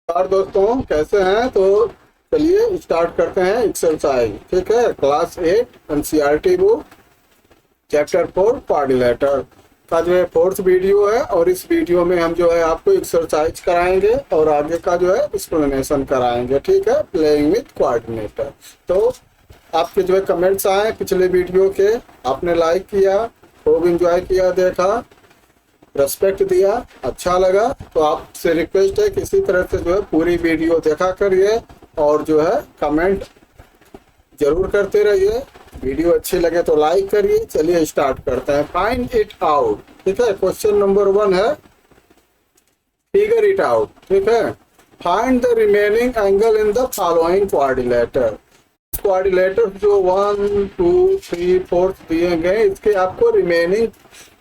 और दोस्तों कैसे हैं? तो चलिए स्टार्ट करते हैं एक्सरसाइज। ठीक है, class 8 NCERT book chapter 4 quadrilateral का जो है फोर्थ वीडियो है। और इस वीडियो में हम जो है आपको एक्सरसाइज कराएंगे और आगे का जो है एक्सप्लेनेशन कराएंगे। ठीक है, प्लेइंग विथ कोऑर्डिनेटर। तो आपके जो है कमेंट्स आए पिछले वीडियो के, आपने लाइक किया, खूब इंजॉय किया, देखा, रेस्पेक्ट दिया, अच्छा लगा। तो आपसे रिक्वेस्ट है कि इसी तरह से जो है पूरी वीडियो देखा करिए और जो है कमेंट जरूर करते रहिए। वीडियो अच्छी लगे तो लाइक करिए। चलिए स्टार्ट करते हैं। Find it out. ठीक है, क्वेश्चन नंबर 1 है फिगर इट आउट। ठीक है, find the remaining angle in the following quadrilateral. Quadrilateral जो 1 2 3 4 दिए गए, इसके आपको रिमेनिंग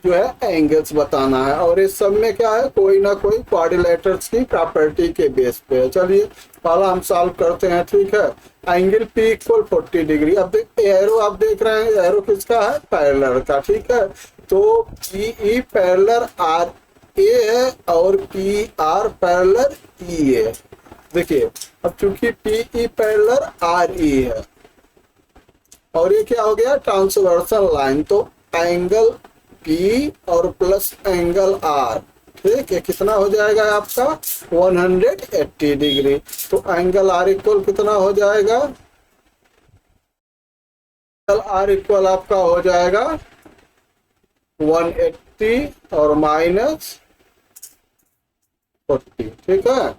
जो है एंगल्स बताना है। और इस सब में क्या है, कोई ना कोई क्वाड्रिलेटर्स की प्रॉपर्टी के बेस पे है। चलिए पहला हम सॉल्व करते हैं। ठीक है, एंगल पी इक्वल 40 डिग्री। अब एरो आप देख रहे हैं, एरो किसका है? पैरेलल का। ठीक है, तो P E parallel R A है और पी आर पैरेलल ई है। देखिए, अब चूंकि P E parallel R E है और ये क्या हो गया, ट्रांसवर्सल लाइन, तो एंगल पी और प्लस एंगल आर, ठीक है, कितना हो जाएगा आपका 180 डिग्री। तो एंगल आर इक्वल कितना हो जाएगा? एंगल आर इक्वल आपका हो जाएगा 180 और माइनस 40। ठीक है,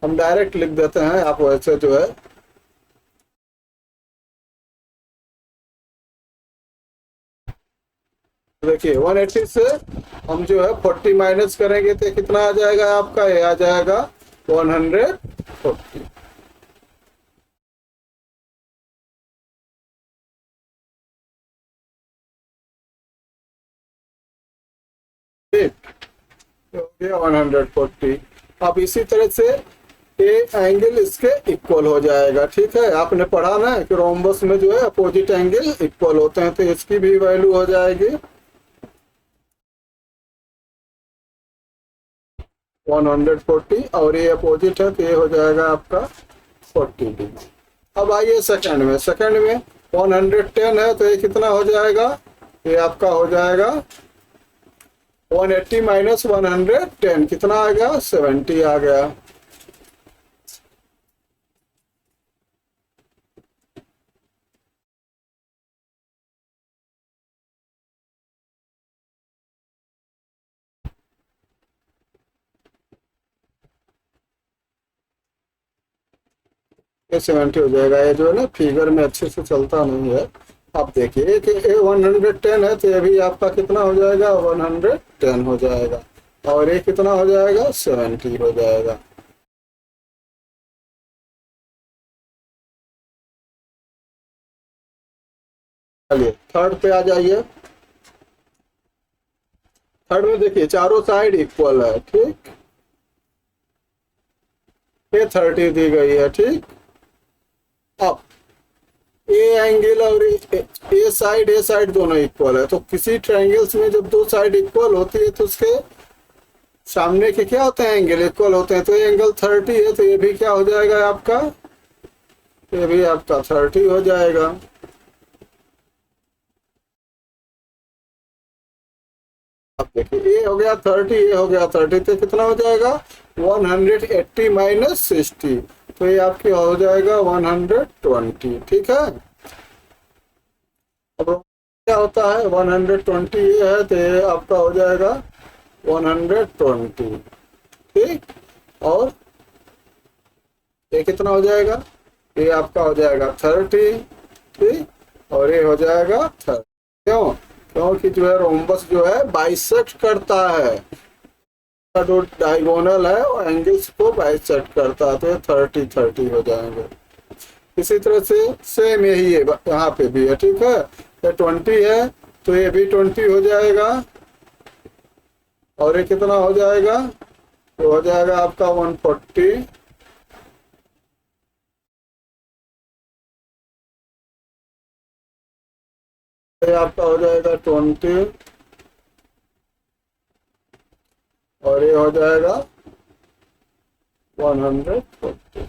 हम डायरेक्ट लिख देते हैं, आप वैसे जो है देखिए 180 से हम जो है 40 माइनस करेंगे तो कितना आ जाएगा आपका? ये आ जाएगा 140। ठीक, हो गया 140। अब इसी तरह से ए एंगल इसके इक्वल हो जाएगा। ठीक है, आपने पढ़ा ना कि रोम्बस में जो है अपोजिट एंगल इक्वल होते हैं, तो इसकी भी वैल्यू हो जाएगी 140 और ये अपोजिट है तो ये हो जाएगा आपका 40 डिग्री। अब आइए सेकंड में। सेकंड में 110 है तो ये कितना हो जाएगा? ये आपका हो जाएगा 180 माइनस 110 कितना आ गया? 70 आ गया। ये 70 हो जाएगा। ये जो है ना फिगर में अच्छे से चलता नहीं है। आप देखिए कि ये 110 है तो ये भी आपका कितना हो जाएगा? 110 हो जाएगा। और ये कितना हो जाएगा? 70 हो जाएगा। चलिए थर्ड पे आ जाइए। थर्ड में देखिए चारों साइड इक्वल है। ठीक, ये 30 दी गई है। ठीक, अब ए एंगल और ए साइड दोनों इक्वल है। तो किसी ट्रायंगल्स में जब दो साइड इक्वल होती है तो उसके सामने के क्या होते हैं? एंगल इक्वल होते हैं। तो ये एंगल 30 है तो ये भी क्या हो जाएगा आपका? ये भी आपका 30 हो जाएगा। अब देखिए ये हो गया 30, ये हो गया 30, तो कितना हो जाएगा? 180 माइनस 60, तो ये आपकी हो जाएगा 120। ठीक है, अब क्या होता है 120, ये है तो ये आपका हो जाएगा 120। ठीक, और ये कितना हो जाएगा? ये आपका हो जाएगा 30। ठीक, और ये हो जाएगा 30। क्यों? क्योंकि जो है रोम्बस जो है बाइसेक्ट करता है, जो डायगोनल है वो एंगल्स को बाइसेक्ट करता है, तो ये 30 30 हो जाएंगे। इसी तरह से सेम यही है, यहाँ पे भी है। ठीक है, ये 20 है तो ये भी 20 हो जाएगा। और ये कितना हो जाएगा? तो हो जाएगा आपका 140। ये आपका हो जाएगा 20 और ये हो जाएगा 140।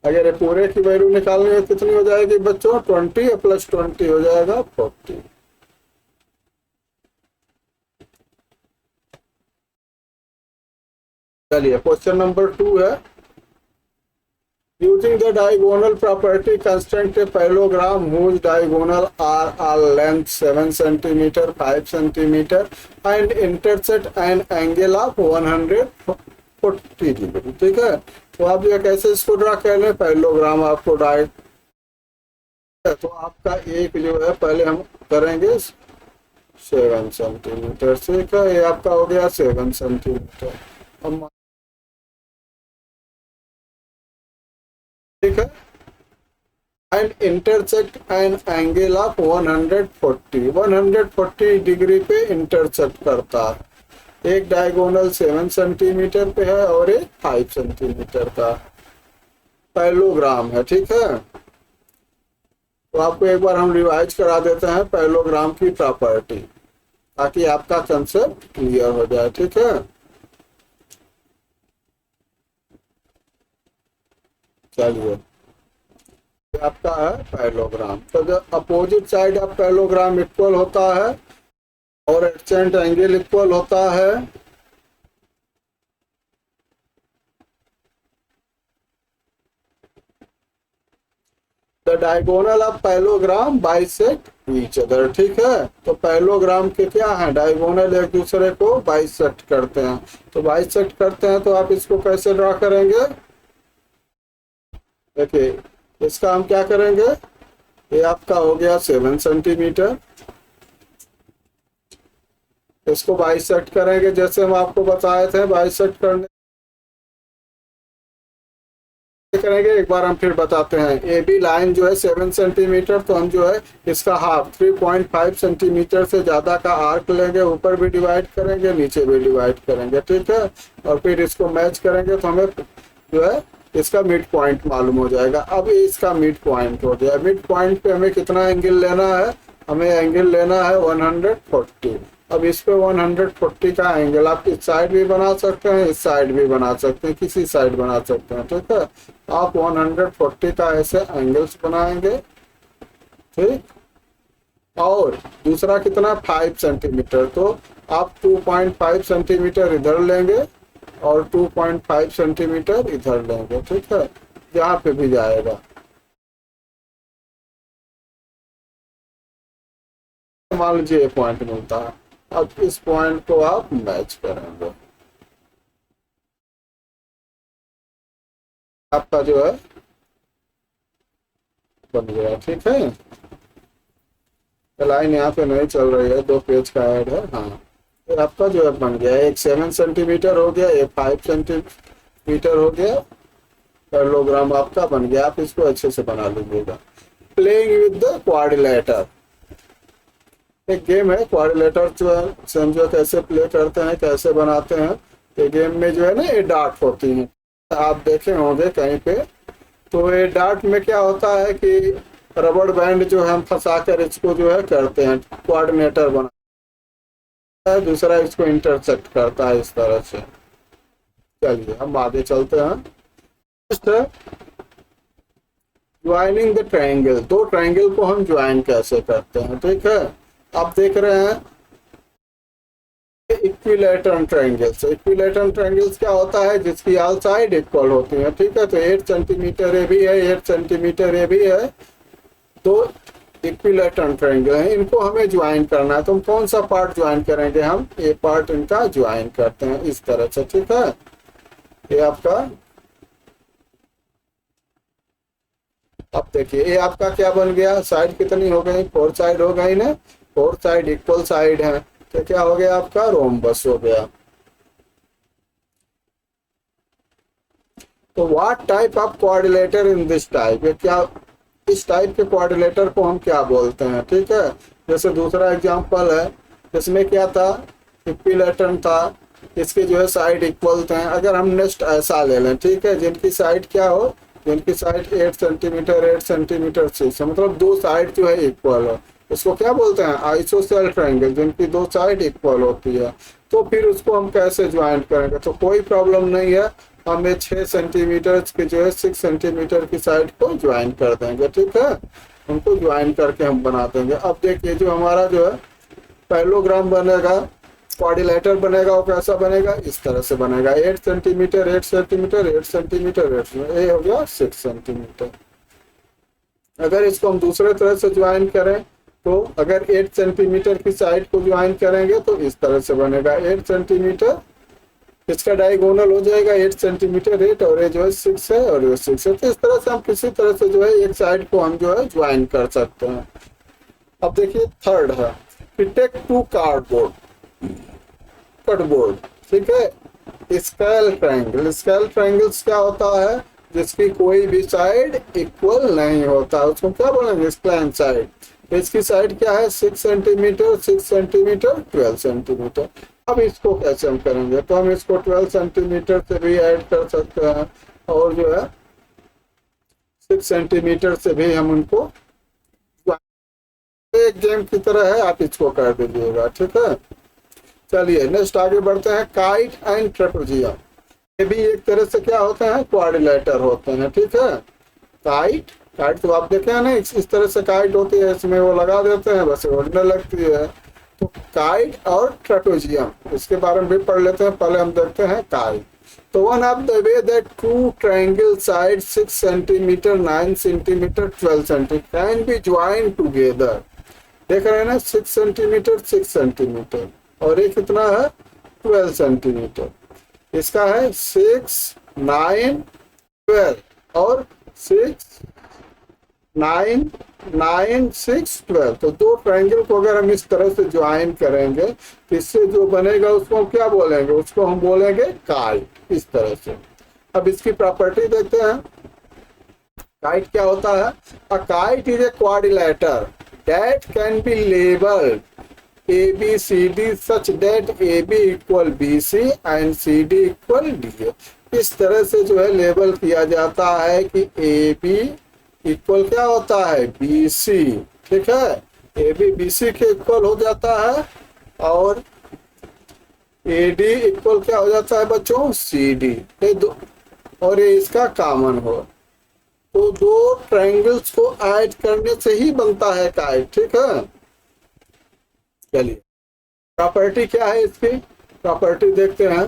अगर ये पूरे की वैल्यू निकालनी है कितनी हो जाएगी बच्चों, 20 प्लस 20 हो जाएगा 40। चलिए क्वेश्चन नंबर 2 है, using the diagonal property construct a parallelogram whose diagonal are all length 7 centimeter 5 centimeter and intersect an angle of 140 degree। ठीक है, तो आप जो कैसे इसको ड्रा कर लें, पैरेललोग्राम आपको डाय, तो आपका एक जो है पहले हम करेंगे 7 सेंटीमीटर से का, ये आपका हो गया 7 सेंटीमीटर। हम ठीक है, and intersect an angle of 140 degree पे इंटरसेक्ट करता है। एक डायगोनल 7 सेंटीमीटर पे है और एक 5 सेंटीमीटर का पैरेललोग्राम है। ठीक है, तो आपको एक बार हम रिवाइज करा देते हैं पैरेललोग्राम की प्रॉपर्टी, ताकि आपका कंसेप्ट क्लियर हो जाए। ठीक है, चलिए आपका है पैरेललोग्राम, तो जब opposite side of parallelogram equal होता है और एडजेसेंट एंगल इक्वल होता है, the diagonal of parallelogram bisect each other. ठीक है, तो पैरेललोग्राम के क्या है, डायगोनल एक दूसरे को बाइसेक्ट करते हैं, तो बाइसेक्ट करते हैं तो आप इसको कैसे ड्रा करेंगे, देखिए इसका हम क्या करेंगे, ये आपका हो गया 7 सेंटीमीटर, इसको बाइसेक्ट करेंगे जैसे हम आपको बताए थे, बाइसेक्ट करने करेंगे। एक बार हम फिर बताते हैं, ए बी लाइन जो है 7 सेंटीमीटर, तो हम जो है इसका हाफ 3.5 सेंटीमीटर से ज़्यादा का आर्क लेंगे, ऊपर भी डिवाइड करेंगे नीचे भी डिवाइड करेंगे। ठीक है, और फिर इसको मैच करेंगे तो हमें जो है इसका मिड पॉइंट मालूम हो जाएगा। अब इसका मिड पॉइंट हो गया, मिड पॉइंट पे हमें कितना एंगल लेना है, हमें एंगल लेना है 140। अब इस पे 140 का एंगल आप इस साइड भी बना सकते हैं, इस साइड भी बना सकते हैं, किसी साइड बना सकते हैं। ठीक है, आप 140 का ऐसे एंगल्स बनाएंगे। ठीक, और दूसरा कितना 5 सेंटीमीटर, तो आप 2.5 सेंटीमीटर इधर लेंगे और 2.5 सेंटीमीटर इधर लेंगे। ठीक है, जहाँ पे भी जाएगा, मान लीजिए ये पॉइंट मिलता है, अब इस पॉइंट को आप मैच करेंगे, आपका जो है बन गया। ठीक है, लाइन यहाँ पे नहीं चल रही है, 2 पेज का ऐड है। हाँ, तो आपका जो है बन गया, एक 7 सेंटीमीटर हो गया, एक 5 सेंटीमीटर हो गया, पैरेललोग्राम आपका बन गया। आप इसको अच्छे से बना लीजिएगा। प्लेइंग विद द क्वाड्रिलेटर, एक गेम है क्वाड्रिलेटर, जो है समझो कैसे प्ले करते हैं, कैसे बनाते हैं। ये गेम में जो है ना ये डार्ट होती है, आप देखे होंगे कहीं पे, तो ये डार्ट में क्या होता है कि रबड़ बैंड जो है हम फंसा कर इसको जो है करते हैं, कोऑर्डिनेटर बना है, दूसरा इसको इंटरसेक्ट करता है इस तरह से। चलिए हम आगे चलते हैं। ज्वाइनिंग द ट्रायंगल, 2 ट्रायंगल को हम ज्वाइन कैसे करते हैं। ठीक है, आप देख रहे हैं इक्विलैटरल ट्रायंगल्स। इक्विलैटरल ट्रायंगल्स क्या होता है, जिसकी ऑल साइड इक्वल होती है। ठीक है, तो 8 सेंटीमीटर ये भी है, 8 सेंटीमीटर ये भी है, तो इक्विलैटरल ट्रायंगल है, इनको हमें ज्वाइन करना है। तो हम कौन सा पार्ट ज्वाइन करेंगे, हम ये पार्ट इनका ज्वाइन करते हैं इस तरह से। ठीक है, ये आपका, अब देखिए ये आपका क्या बन गया, साइड कितनी हो गई, 4 साइड हो गई ना, 4 साइड इक्वल साइड है, तो क्या हो गया आपका रोम्बस हो गया। तो what type of coordinator in this type, ये क्या, इस टाइप के कोऑर्डिनेटर को हम क्या बोलते हैं। ठीक है, जैसे दूसरा एग्जांपल है, इसमें क्या था, इक्विलैटरल था, इसके जो है साइड इक्वल थे। अगर हम नेक्स्ट ऐसा ले लें, ठीक है, जिनकी साइड क्या हो, जिनकी साइड 8 सेंटीमीटर 8 सेंटीमीटर 6, मतलब 2 साइड जो है इक्वल हो, इसको क्या बोलते हैं, आइसोसेल ट्रायंगल, जिनकी 2 साइड इक्वल होती है। तो फिर उसको हम कैसे ज्वाइन करेंगे, तो कोई प्रॉब्लम नहीं है, हम ये 6 सेंटीमीटर की जो है 6 सेंटीमीटर की साइड को ज्वाइन कर देंगे, ठीक है। उनको ज्वाइन करके हम बना देंगे। अब देखिए जो हमारा जो है पैरेललोग्राम बनेगा, क्वाड्रिलेटरल बनेगा, वो कैसा बनेगा, इस तरह से बनेगा। 8 सेंटीमीटर 8 सेंटीमीटर 8 सेंटीमीटर 8 सेंटीमीटर, ये हो गया 6 सेंटीमीटर। अगर इसको हम दूसरे तरह से ज्वाइन करें तो अगर 8 सेंटीमीटर की साइड को ज्वाइन करेंगे तो इस तरह से बनेगा 8 सेंटीमीटर, इसका डायगोनल हो जाएगा 8 सेंटीमीटर 8, और ये जो है 6 है और ये 6 है। तो इस तरह से हम किसी तरह से जो है एक साइड को हम जो है ज्वाइन कर सकते हैं। अब देखिए थर्ड है, टेक 2 कार्डबोर्ड कटबोर्ड, ठीक है। स्केल ट्रायंगल, स्केल ट्रायंगल्स क्या होता है, जिसकी कोई भी साइड इक्वल नहीं होता, उसको क्या बोलेंगे, स्क्लैन साइड। इसकी साइड क्या है 6 सेंटीमीटर 6 सेंटीमीटर 12 सेंटीमीटर। अब इसको कैसे हम करेंगे, तो हम इसको 12 सेंटीमीटर से भी ऐड कर सकते हैं, और जो है 6 सेंटीमीटर से भी हम उनको, एक गेम की तरह है, आप इसको कर दीजिएगा, ठीक है। चलिए नेक्स्ट आगे बढ़ते हैं, काइट एंड ट्रेपेजियम। ये भी एक तरह से क्या होते हैं, क्वाड्रिलेटर होते हैं, ठीक है। काइट काइट तो आप देखे हैं ना, इस तरह से काइट होती है, इसमें वो लगा देते हैं, बस उड़ने लगती है। तो काइट और ट्रेपेजियम, इसके बारे में भी पढ़ लेते हैं। पहले हम देखते हैं काइट। तो one of the way that two triangle side 6 centimetre 9 centimetre 12 centimetre can be join together. देख रहे हैं ना, 6 सेंटीमीटर 6 सेंटीमीटर, और ये कितना है 12 सेंटीमीटर। इसका है 6 9 12 और 6 9 9 6 12। तो दो ट्रायंगल को अगर हम इस तरह से ज्वाइन करेंगे तो इससे जो बनेगा उसको हम क्या बोलेंगे, उसको हम बोलेंगे काइट, इस तरह से। अब इसकी प्रॉपर्टी देखते हैं, काइट क्या होता है। A kite is a quadrilateral that can be labeled ABCD such that AB equal BC and CD equal DA। इस तरह से जो है लेबल किया जाता है कि AB इक्वल क्या होता है BC, ठीक है। AB BC के इक्वल हो जाता है, और AD इक्वल क्या हो जाता है बच्चों CD, ये दो, और ये इसका कॉमन हो। तो दो ट्रायंगल्स को ऐड करने से ही बनता है काइट, ठीक है। चलिए प्रॉपर्टी क्या है इसकी, प्रॉपर्टी देखते हैं।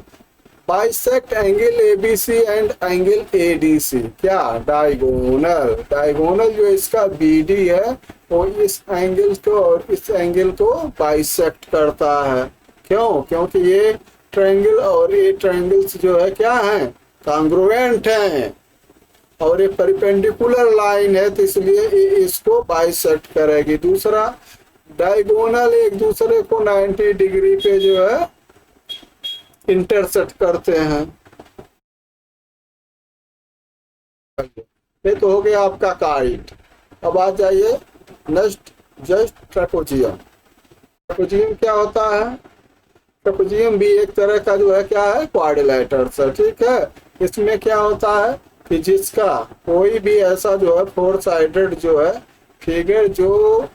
Bisect angle ABC and angle ADC, क्या डायगोनल, डायगोनल जो इसका BD है वो इस एंगल को और इस एंगल को बाइसेक्ट करता है। क्यों, क्योंकि ये ट्रायंगल और ये ट्रायंगल्स जो है क्या है, कॉन्ग्रुएंट हैं, और ये परपेंडिकुलर लाइन है, तो इसलिए इसको बाइसेक्ट करेगी। दूसरा, डायगोनल एक दूसरे को 90 डिग्री पे जो है इंटरसेक्ट करते हैं। ये तो हो गया आपका काइट। अब आ जाइए नेक्स्ट, जस्ट ट्रेपेजियम। ट्रेपेजियम क्या होता है, ट्रेपेजियम भी एक तरह का जो है क्या है, क्वाड्रिलेटर है, ठीक है। इसमें क्या होता है कि जिसका कोई भी ऐसा जो है 4 साइडेड जो है फिगर, जो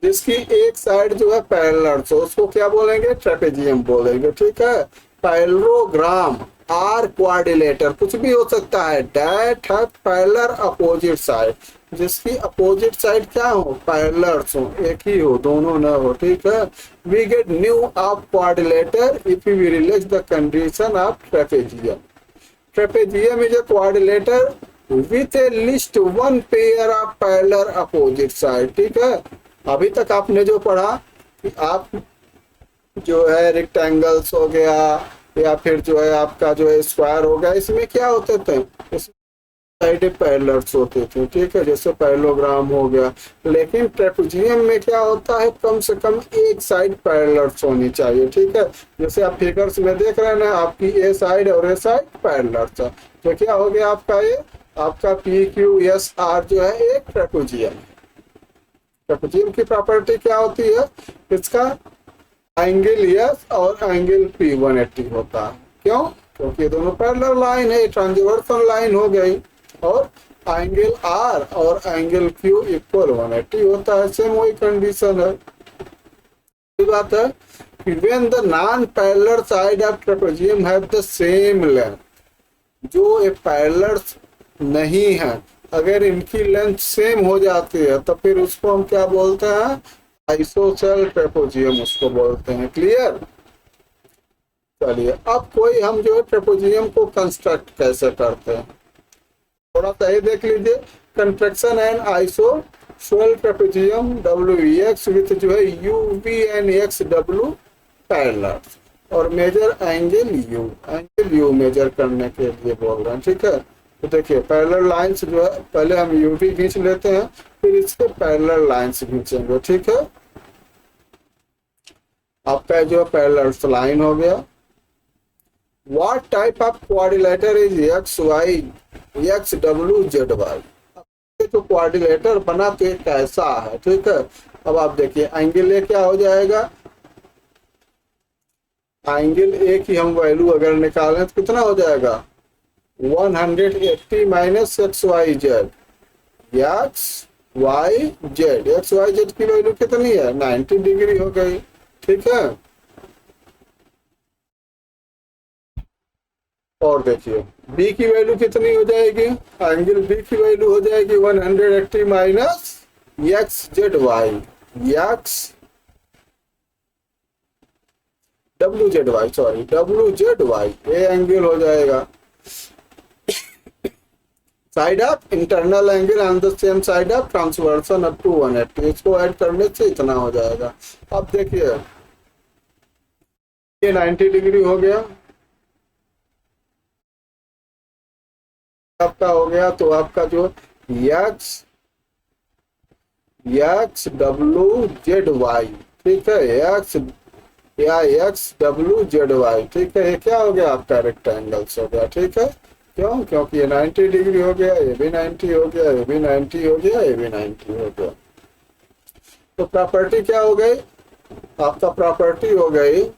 जिसकी एक साइड जो है पैरेलल हो, उसको क्या बोलेंगे, ट्रेपेजियम बोलेंगे, ठीक है। पैरेललोग्राम आर क्वाड्रिलेटर, कुछ भी हो सकता है, दैट है पैरेलल अपोजिट साइड, जिसकी अपोजिट साइड क्या हो, पैरेलल हो, एक ही हो, दोनों ना हो, ठीक है। We get new of quadrilateral if we relax the condition of trapezium. Trapezium is a quadrilateral with a least one pair of parallel opposite side, ठीक है। अभी तक आपने जो पढ़ा कि आप जो है रेक्टेंगल्स हो गया या फिर जो है आपका जो है स्क्वायर हो गया, इसमें क्या होते थे, साइड पैरेलल्स होते थे, ठीक है, जैसे पैरेललोग्राम हो गया। लेकिन ट्रेपेजियम में क्या होता है, कम से कम एक साइड पैरेलल्स होनी चाहिए, ठीक है। जैसे आप फिगर्स में देख रहे हैं ना, आपकी ए साइड और ए साइड पैरेलल्स है, तो क्या हो गया आपका, ये आपका PQSR जो है एक ट्रेपेजियम। ट्रेपेजियम की प्रॉपर्टी क्या होती है, इसका एंगल S और एंगल P 180 होता है। क्यों, क्योंकि ये दोनों पैरेलल लाइन है, ट्रांसवर्सल लाइन हो गई, और एंगल R और एंगल Q इक्वल 180 होता है, सेम वही कंडीशन है। ये बात है कि when the non-parallel side of trapezium have the same length, जो एक पैरेलल नहीं है, अगर इनकी लेंथ सेम हो जाती है तो फिर उसको हम क्या बोलते हैं, आइसोसेल ट्रेपेजियम उसको बोलते हैं। क्लियर। चलिए अब कोई हम जो है ट्रेपेजियम को कंस्ट्रक्ट कैसे करते हैं, थोड़ा सा ये देख लीजिए। Construction and ISOCELL trapezium WEX with जो है UVNXW पैरेलल, और मेजर एंगल यू मेजर करने के लिए बोल रहे हैं। ठीक है, तो देखिए पैरेलल लाइंस जो है, पहले हम यूवी खींच लेते हैं, फिर इसके पैरेलल लाइंस खींचेंगे। ठीक है, आपका जो पैरेलल लाइन हो गया। What type of quadrilateral is XY XW ZY, जो क्वाड्रिलेटर बना तो कैसा है। ठीक है, अब आप देखिए एंगल ए क्या हो जाएगा, एंगल ए की हम वैल्यू अगर निकालें तो कितना हो जाएगा, 180 माइनस XYZ, XYZ की वैल्यू कितनी है, 90 डिग्री हो गई। ठीक है, और देखिए बी की वैल्यू कितनी हो जाएगी, एंगल बी की वैल्यू हो जाएगी 180 माइनस XZY, WZY, ये एंगल हो जाएगा। Side of internal angle on the same side of transversal up to 180, इसको ऐड करने से इतना हो जाएगा। अब देखिए ये 90 डिग्री हो गया, आपका हो गया, तो आपका जो XWZY, ठीक है, XWZY, ठीक है, ये क्या हो गया, आपका रेक्टेंगल्स हो गया। ठीक है, क्यों, क्योंकि ये 90 डिग्री हो गया, ये भी 90 हो गया, ये भी 90 हो गया, ये भी 90 हो गया। तो प्रॉपर्टी क्या हो गई, आपका प्रॉपर्टी हो गई,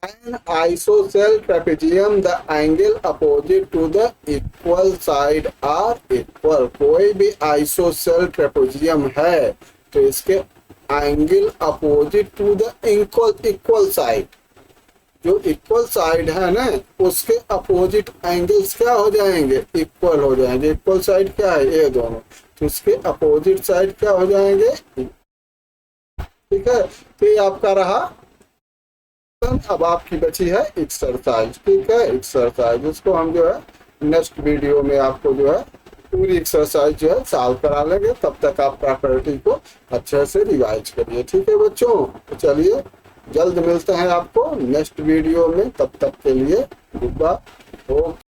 an isosceles trapezium the angle opposite to the equal side are equal। कोई भी isosceles trapezium है तो इसके angle opposite to the equal side, जो इक्वल साइड है ना उसके अपोजिट एंगल्स क्या हो जाएंगे, इक्वल हो जाएंगे। इक्वल साइड क्या है, ये दोनों, तो इसके अपोजिट साइड क्या हो जाएंगे। ठीक है, तो ये आपका रहा। अब आपकी बची है एक्सरसाइज। ठीक है, एक्सरसाइज इसको हम जो है नेक्स्ट वीडियो में आपको जो है पूरी एक्सरसाइज जो है सॉल्व करा लेंगे, तब तक आप प्रॉपर्टी को अच्छे से रिवाइज करिए। ठीक है बच्चों, तो चलिए जल्द मिलते हैं आपको नेक्स्ट वीडियो में, तब तक के लिए गुड बाय। ओके।